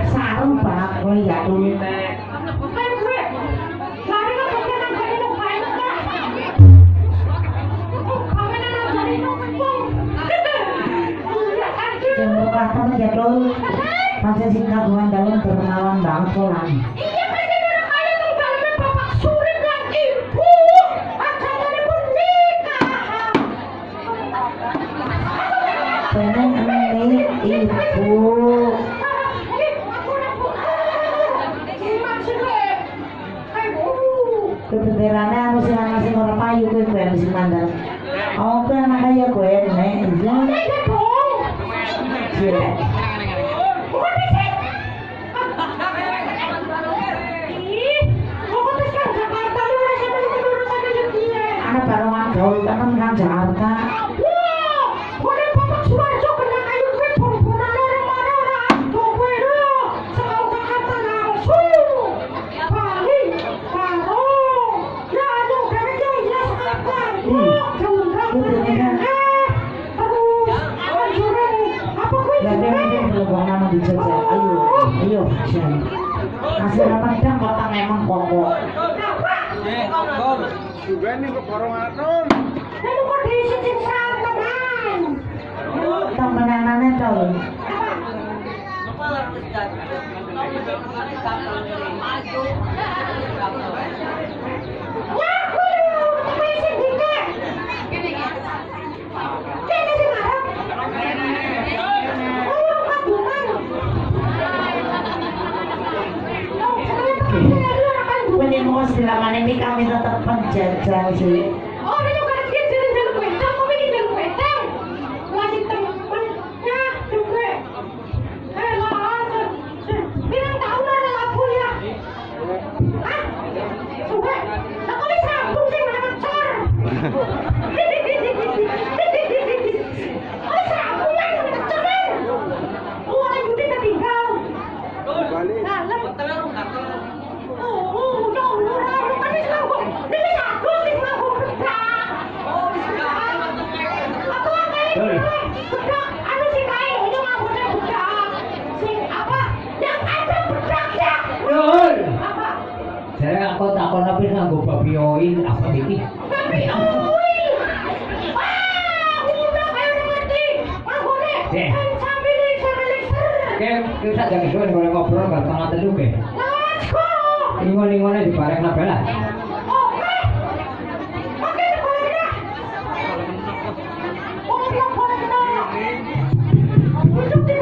Sarung Pak, kowe ya duit. Jangan kata menjadul, masih sih kagungan dalam bernawan bangkolan. Iya kan orang kaya tuh dalamnya bapak suri dan ibu acaranya pun nikah. Pengen ini ibu. Kebetulannya aku sih ngasih orang payu gue yang di mandang. Oh, gue anak kaya gue nih, iya. Iya. Anak barongan gaul kan menang Jakarta. Ayo, hasil apa kita kotak memang pokok. Juga nih ke Barongaton. Lalu kok diisi teman. Temenanannya tau. Penyemus bilangan ini kami tetap penjajah sih. Oh, ini bukan dia jalan-jalan wedang, kok ini jalan wedang? Lagi temennya juga. Lah, bilang tahu lah ada lampu ya. Hah? Juga. Lah kok bisa sambung sih mana ngecor? Oh, sambung lah mana ngecor kan? Oh, ada Yudi udah tinggal. Balik. Nah, lah. Oh, udah murah. Kan ini sambung. Ini aku sih sambung besar. Oh, bisa. Aku kayak bedak. Anu sih kayak itu ngambutnya bedak. Sing apa? Yang ada bedaknya. Yoi. Apa? Saya aku takon tapi nganggo babi oil apa iki? Tapi oil. Wah, udah kayak ngerti. Manggone. Sambil ser. Kita jangan suwen kalau ngobrol nggak tengah telu ke. Let's go. Lingon-lingonnya di bareng Nabela. Oke. Oke, boleh dah. Boleh dah. Duduk di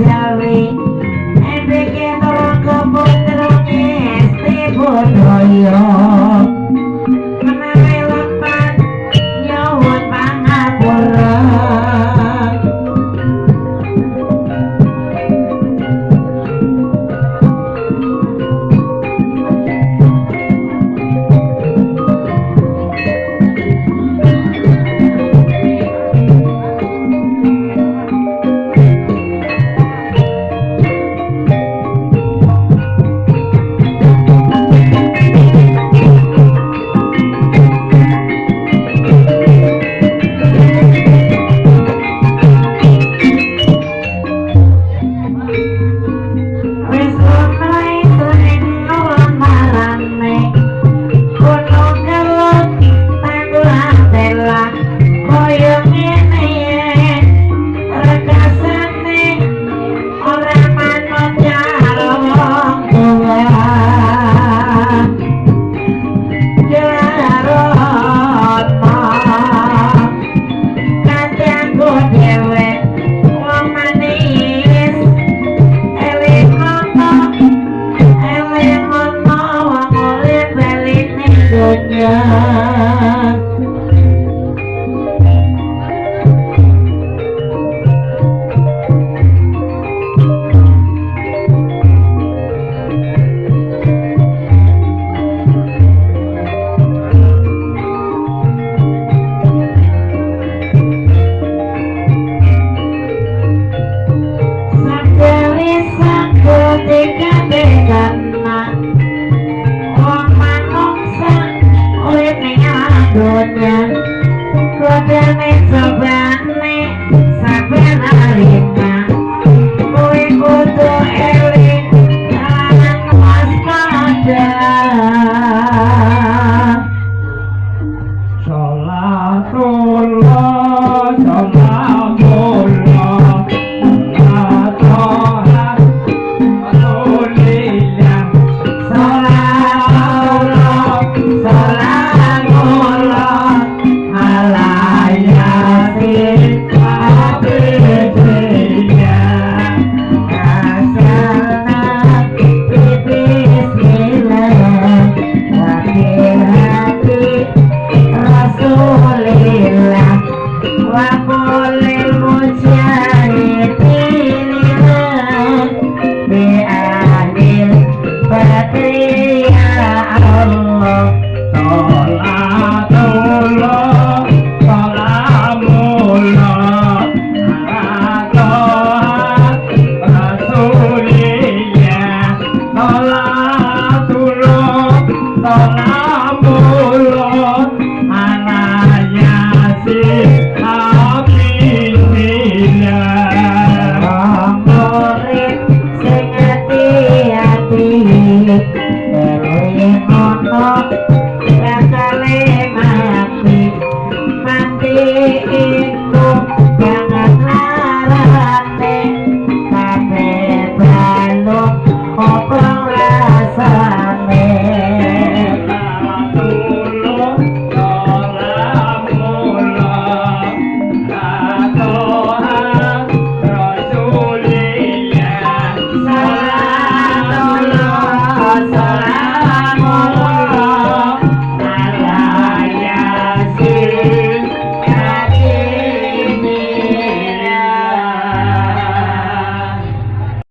Jawi Endeke turun ke putrungi Esti Budoyo Menawi lepat nyuwun pangapura Salam